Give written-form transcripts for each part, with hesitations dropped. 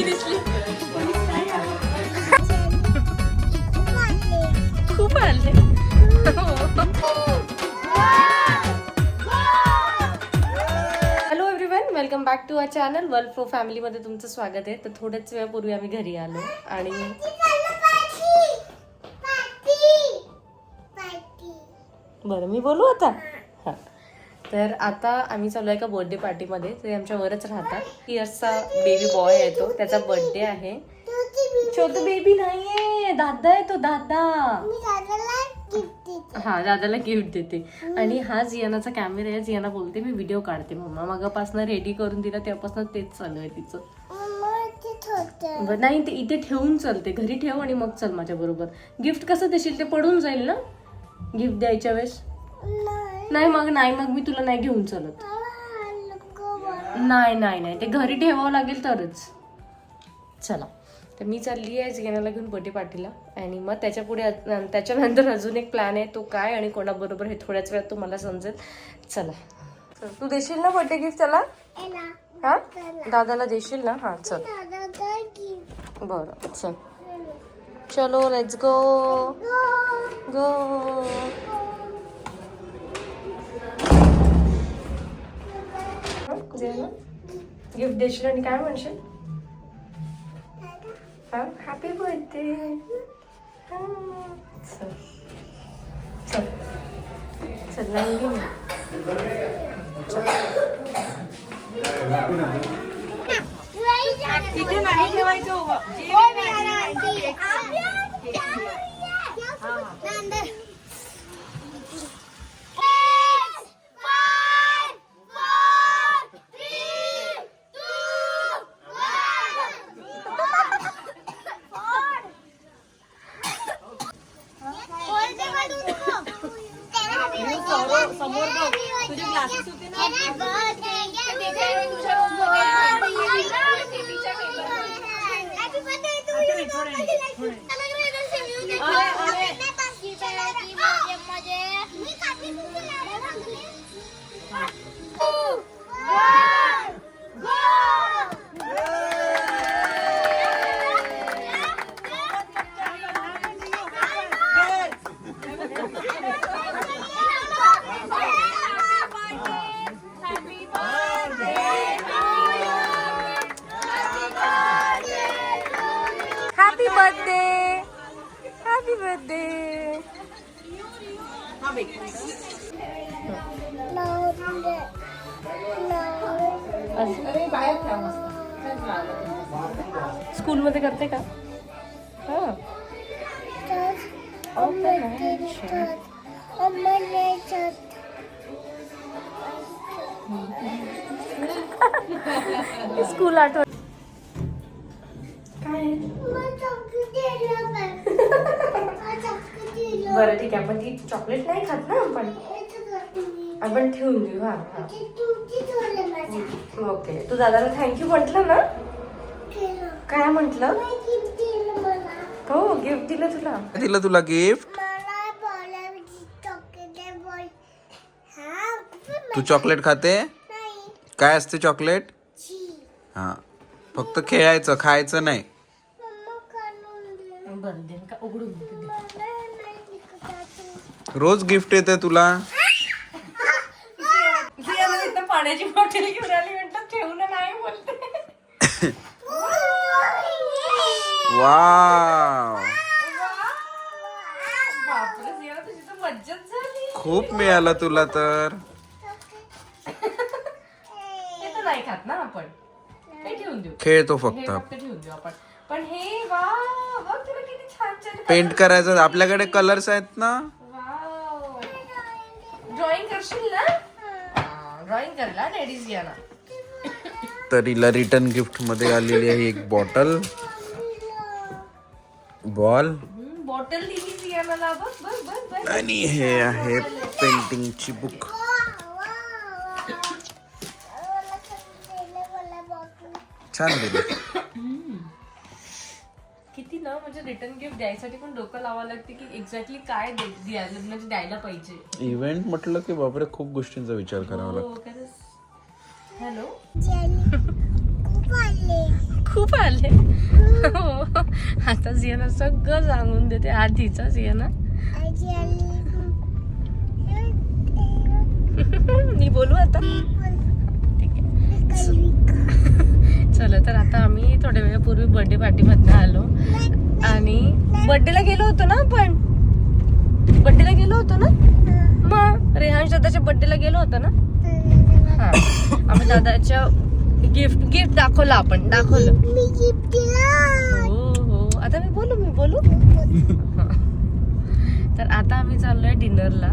मी दिसली. खूप आले. Hello everyone, welcome back to our channel world for फॅमिलीमध्ये तुमचं स्वागत आहे. तर थोड्याच वेळापूर्वी आम्ही घरी आलो आणि बरं मी बोलू आता. हां, तर आता आम्ही चालू आहे का बर्थडे पार्टीमध्ये. ते आमच्या वरच राहतात. इयर्सचा बेबी बॉय आहे तो, त्याचा बर्थडे आहे. छोटू बेबी नाहीये, दादा आहे तो, दादा. हा, दादाला गिफ्ट देते. आणि हा जियानाचा कॅमेरा आहे. जियाना बोलते मी व्हिडिओ काढते मम्मा. मगापासून रेडी करून दिला तेव्हापासून तेच चालू आहे तिचं. नाही, ते इथे ठेवून चालते. घरी ठेव आणि मग चल माझ्या बरोबर. गिफ्ट कसं देशील, ते पडून जाईल ना गिफ्ट द्यायच्या वेळेस. नाही मग मी तुला नाही घेऊन चालत. नाही ते घरी ठेवावं लागेल तरच. चला, तर मी चालली आहे जियानाला घेऊन बर्थडे पार्टीला. आणि मग त्याच्यानंतर अजून एक प्लॅन आहे. तो काय आणि कोणाबरोबर हे थोड्याच वेळात तुम्हाला समजेल. चला, तू देशील ना बर्थडे गिफ्ट त्याला? हा, दादाला देशील ना? हा चल. बरं चल, चलो लेट्स गो गो. गिफ्ट देशील आणि काय म्हणशील? Happy birthday. चल चल चल, लाईन घे ना. तिथे नाही ठेवायचं. समोर तुझे ग्लासेस होते ना. Happy birthday. स्कूल मध्ये करते का? स्कूल आठवण काय? बरं ठीक आहे, पण ती चॉकलेट नाही खात ना आपण ठेवून देऊ. हा ओके. तू दादाला थँक्यू म्हटलं ना? काय म्हटलं? हो, गिफ्ट दिलं तुला. दिलं तुला गिफ्ट? तू चॉकलेट खाते? काय असते चॉकलेट? हा, फक्त खेळायचं, खायचं नाही. रोज गिफ्ट येते तुला. पाण्याची बॉटल घेऊन आली, म्हटलं ठेवून नाही बोलते. वाव, मज्जाच झाली. खूप मिळालं तुला तर. हे तर नाही खात ना आपण, हे ठेवून देऊ. खेळतो फक्त ठेवून देऊ आपण. पण हे वाव, बघ तुला किती छान छान पेंट करायचं. आपल्याकडे कलर्स आहेत ना. ड्रॉइंग करशील ना? ड्रॉइंग करला लेडीज घ्या ना. तर हिला रिटर्न गिफ्ट मध्ये आलेली आहे एक बॉटल, बॉल बॉटल दिली जियानाला. बघ बघ बघ बघ. आणि हे आहे पेंटिंगची बुक. छान दिली. किती ना, म्हणजे रिटर्न गिफ्ट द्यायसाठी पण डोकं लावावं लागते की एक्झॅक्टली काय म्हणजे द्यायला पाहिजे. इव्हेंट म्हटलं की बापरे खूप गोष्टींचा विचार करावा लागतो. हॅलो, खूप आले हो. आता जियाना सगळं सांगून देते आधीचा जियाना. मी बोलू आता ठीक आहे. चला तर आता आम्ही थोड्या वेळापूर्वी बर्थडे पार्टीमधनं आलो आणि बर्थडेला गेलो होतो ना आपण. बर्थडेला गेलो होतो ना मग रेहान दादाच्या बर्थडेला गेलो होतो ना. हा आम्ही दादाच्या गिफ्ट दाखवलं आपण दाखवलं. हो हो आता मी बोलू हा. तर आता आम्ही चाललोय डिनरला.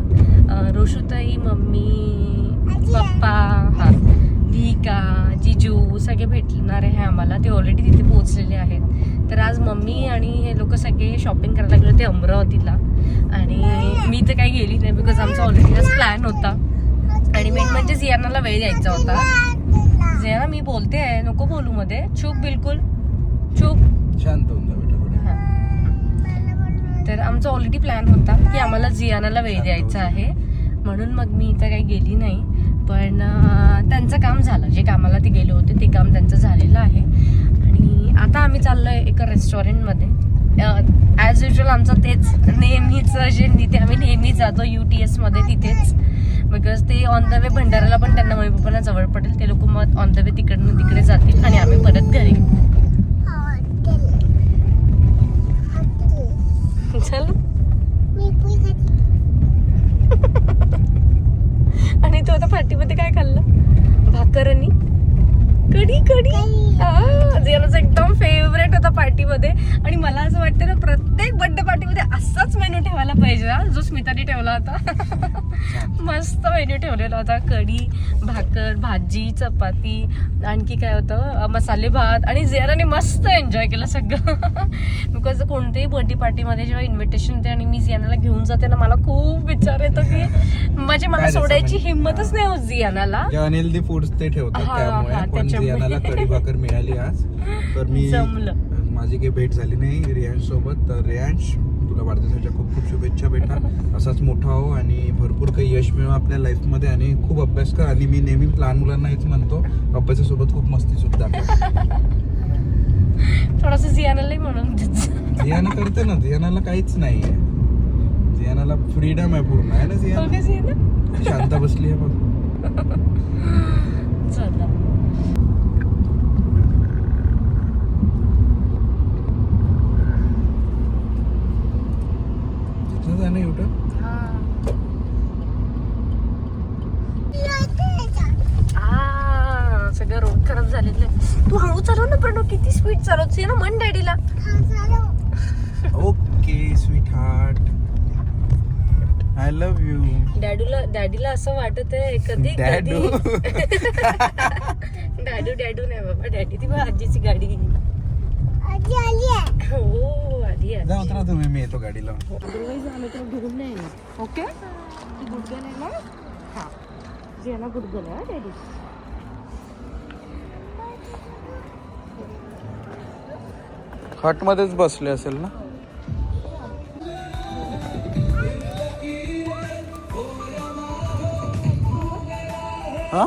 रोशुताई मम्मी पप्पा हा भिका जिजू सगळे भेटणार आहे आम्हाला. ते ऑलरेडी तिथे पोहोचलेले आहेत. तर आज मम्मी आणि हे लोक सगळे शॉपिंग करायला गेले होते अमरावतीला आणि मी तर काही गेली नाही बिकॉज आमचा ऑलरेडी आज प्लॅन होता. आणि मेन म्हणजे जियानाला वेळ द्यायचा होता. जियाना मी बोलते आहे नको बोलू मध्ये. चूप बिलकुल चूप शांत होऊन जा बेटा. तर आमचा ऑलरेडी प्लॅन होता की आम्हाला जियानाला वेळ द्यायचा आहे म्हणून मग मी इथं काही गेली नाही. पण त्यांचं काम झालं. जे कामाला ते गेले होते ते काम त्यांचं झालेलं आहे. आणि आता आम्ही चाललोय एका रेस्टॉरंटमध्ये. ॲज युजल आमचं तेच नेहमीचं जे तिथे आम्ही नेहमी जातो UTS मध्ये तिथेच. बिकॉज ते ऑन द वे भंडाराला पण त्यांना मम्मी पप्पांना जवळ पडेल. ते लोक मग ऑन द वे तिकडनं तिकडे जातील आणि आम्ही परत घरी. चल आणि तू आता पार्टीमध्ये काय खाल्लं. भाकर आणि कढी. जियानाचं एकदम फेवरेट होता पार्टीमध्ये. आणि मला असं वाटतं ना प्रत्येक बर्थडे पार्टीमध्ये असाच मेनू ठेवायला पाहिजे हा जो स्मिताने ठेवला होता. मस्त मेन्यू ठेवलेला होता. कढी भाकर भाजी चपाती आणखी काय होतं मसाले भात. आणि जियानाने मस्त एन्जॉय केलं सगळं. बिकॉज कोणत्याही बर्थडे पार्टीमध्ये जेव्हा इन्व्हिटेशन होते आणि मी जियानाला घेऊन जाते ना मला खूप विचार येतो की म्हणजे मला सोडायची हिंमतच नाही होत जियानाला. अनहेल्दी फूड्स ते ठेवतात त्यामुळे. पण जियानाला कढी भाकर मिळाली आज. तर मी माझी काही भेट झाली नाही रियांश सोबत. तर रियांश तुला वाढदिवसाच्या खूप खूप शुभेच्छा बेटा. असाच मोठा हो आणि भरपूर काही यश मिळव आपल्या लाईफमध्ये. आणि खूप अभ्यास कर. आणि मी नेहमी लहान मुलांना हेच म्हणतो अभ्यासासोबत खूप मस्ती सुद्धा थोडस जियानालाही म्हणून जियाना करते ना. जियानाला काहीच नाहीये. जियानाला फ्रीडम आहे पूर्ण आहे ना. जियाना शांत बसली आहे बघ. चला जाणं एवढं सगळं रोड खराब झालेलं आहे. तू हळू चालव ना प्रणव. किती स्पीड चालवते ना मन डॅडीला. Okay sweetheart I love you. डॅडीला असं वाटत आहे कधी डॅडू डॅडू नाही बाबा. डॅडी ती आजीची गाडी. हो आधी आहे. जा उतरा तुम्ही. मी येतो गाडीला. अदरवाईज आम्ही तर घेऊन नाही येणार. ओके ती गुडगल आहे ना. हा जियाना गुडगल आहे डॅडी. हट मध्येच बसले असेल ना. हा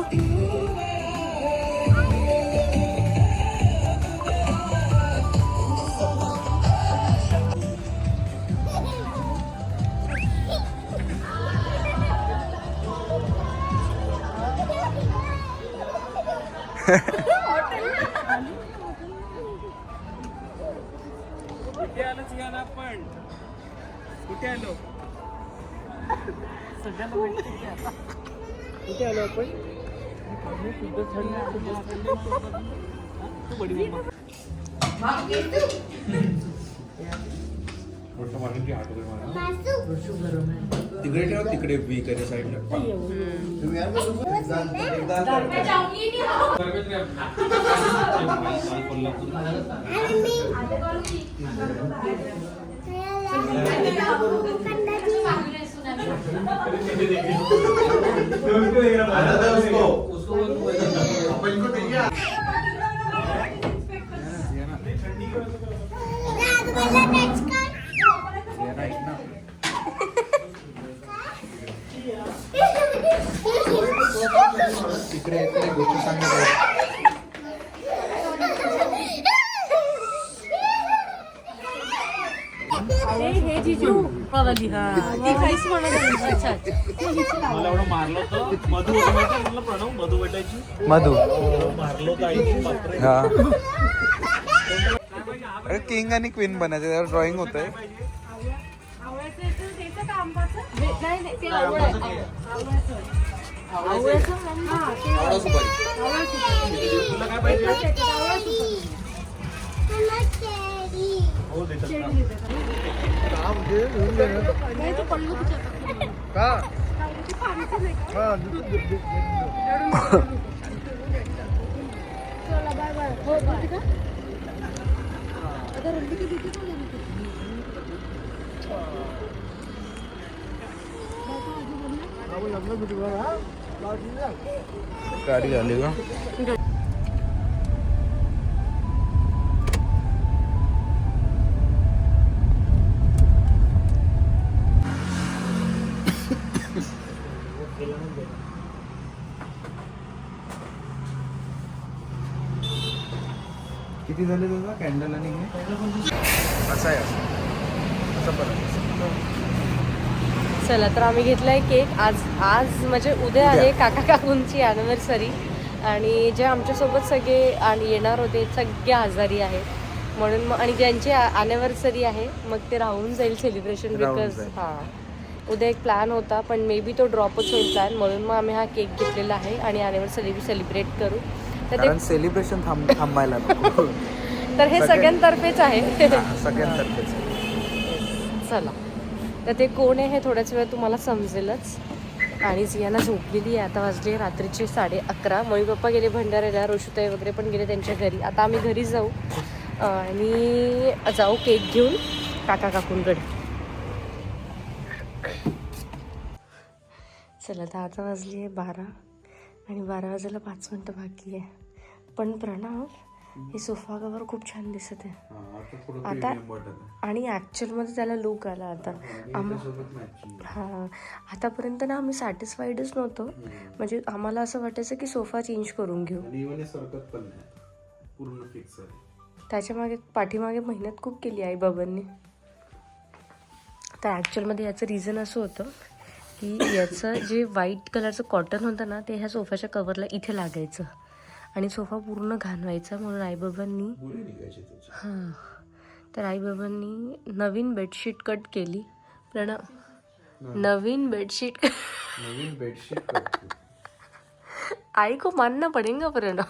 कुठे आलो आपण. तिकडे ठेव. तिकडे वीकच्या साईडला. इकडे गोष्टी सांगत वाली, हा. ती काहीच म्हणत नाही. अच्छा अच्छा. मला एवढं मारलं होतं मधू होतं माहिती आहे? म्हटलं प्रणव मधू भेटायची मधू मारलं होतं आईची बापरे. हा अरे किंग आणि क्वीन बनायचं त्यावर ड्रॉइंग होत आहे. तुला काय पाहिजे हो देतात गाडी झाली का? किती झाले तुझा कॅन्डल आणि हे? असं आहे असं परत. चला तर आम्ही घेतलाय केक. आज म्हणजे उद्या आहे काका काकूंची अॅनिव्हर्सरी आणि जे आमच्यासोबत सगळे आणि येणार होते सगळे आजारी आहेत म्हणून मग आणि ज्यांची अॅनिव्हर्सरी आहे मग ते राहून जाईल सेलिब्रेशन बिकॉज हां उद्या एक प्लॅन होता पण मे बी तो ड्रॉपच होईल प्लॅन म्हणून मग आम्ही हा केक घेतलेला आहे आणि अॅनिव्हर्सरी सेलिब्रेट करू. तर ते सेलिब्रेशन थांबायला नको. तर हे सगळ्यांतर्फेच आहे. सगळ्यांतर्फेच. चला तर ते कोण आहे हे थोड्याच वेळ तुम्हाला समजेलच. आणि जियाना झोपलेली आहे. आता वाजले रात्रीचे 11:30. मम्मी पप्पा गेले भंडाऱ्याला, रोशुताई वगैरे पण गेले त्यांच्या घरी. आता आम्ही घरी जाऊ आणि जाऊ केक घेऊन काका काकूंकडे. चला तर आता वाजली आहे 12 आणि 12 वाजायला 5 मिनटं बाकी आहे. पण प्रणव हे सोफा कवर खूप छान दिसत आहे आता आणि ॲक्च्युअलमध्ये त्याला लुक आला आता. हां आतापर्यंत ना आम्ही सॅटिस्फाईडच नव्हतो. म्हणजे आम्हाला असं वाटायचं की सोफा चेंज करून घेऊ. त्याच्यामागे पाठीमागे मेहनत खूप केली आई बाबांनी. तर ॲक्च्युअलमध्ये याचं रिझन असं होतं की याचं जे व्हाईट कलरचं कॉटन होतं ना ते ह्या सोफ्याच्या कवरला इथे लागायचं आणि सोफा पूर्ण घाण व्हायचा म्हणून आईबाबांनी हां तर आईबाबांनी नवीन बेडशीट कट केली. नवीन बेडशीट आई को मानना पडेगा प्रणव.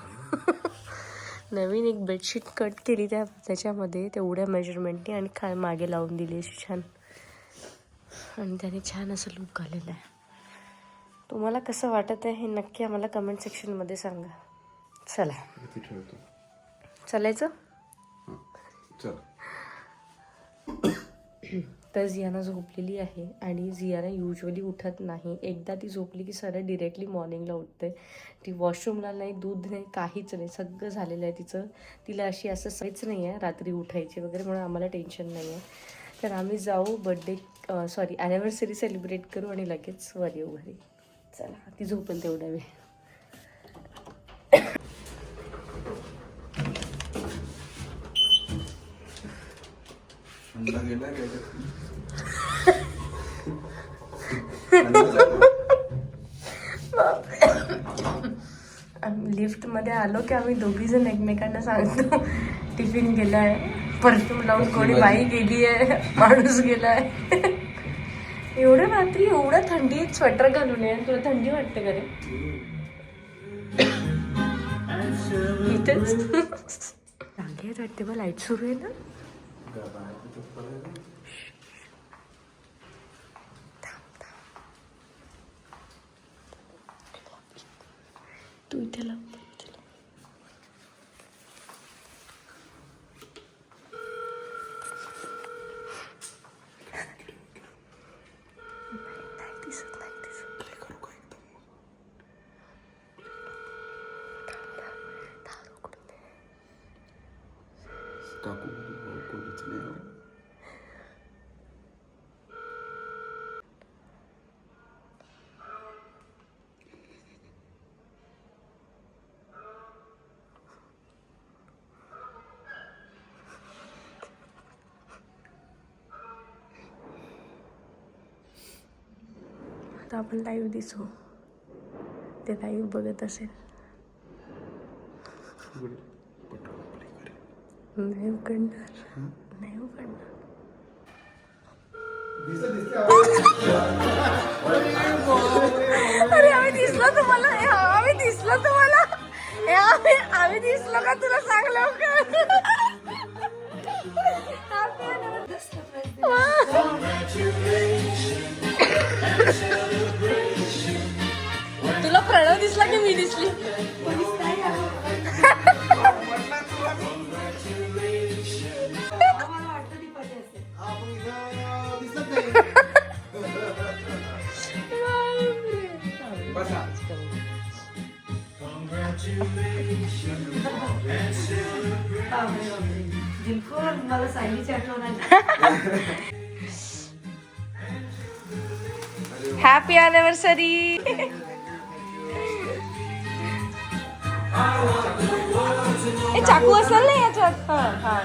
नवीन एक बेडशीट कट केली त्याच्यामध्ये तेवढ्या मेजरमेंटने आणि मागे लावून दिली अशी छान आणि त्याने छान असं लुक आलेलं आहे. तुम्हाला कसं वाटत आहे हे नक्की आम्हाला कमेंट सेक्शनमध्ये सांगा. चला चालायचं. तर जियाना झोपलेली आहे आणि जियाना युजली उठत नाही. एकदा ती झोपली की सरळ डिरेक्टली मॉर्निंगला उठते. ती वॉशरूमला नाही, दूध नाही, काहीच नाही, सगळं झालेलं आहे तिचं. तिला अशी असं सवयच नाही आहे रात्री उठायची वगैरे म्हणून आम्हाला टेन्शन नाही आहे. तर आम्ही जाऊ ॲनिव्हर्सरी सेलिब्रेट करू आणि लगेच वर येऊ घरी. चला ती झोपेल तेवढा वेळ. लिफ्टमध्ये आलो की आम्ही दोघी जण एकमेकांना सांगतो टिफिन गेलाय, परफ्यूम लावून कोणी बाई गेली आहे, माणूस गेलाय. एवढं रात्री एवढं थंडीत स्वेटर घालून आहे. तुला थंडी वाटते का रे? इथेच चांगली वाटते बा. लाईट सुरू आहे ना. तू इथे लाव. फक्त आपण लाईव्ह दिसू, ते लाईव्ह बघत असेल. नाही उघडणार, नाही उघडणार. अरे आम्ही दिसलो तुम्हाला, आम्ही दिसलो तुम्हाला, आम्ही दिसलो का तुला सांगलो का? तुला प्रणव दिसला की मी दिसली? मला सायलीची आठवण आली. Happy anniversary. चाकू असेल ना याच्यात? हा.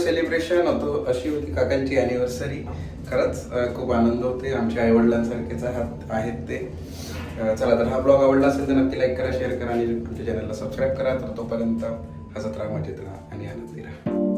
सेलिब्रेशन होतो, अशी होती काकांची अॅनिव्हर्सरी. खरंच खूप आनंद होते. आमच्या आईवडिलांसारखेच आहेत ते. चला, तर हा ब्लॉग आवडला असेल तर नक्की लाईक करा, शेअर करा आणि आमच्या चॅनलला सबस्क्राईब करा. तर तोपर्यंत हसत राहा, मजेत राहा आणि आनंदी राहा.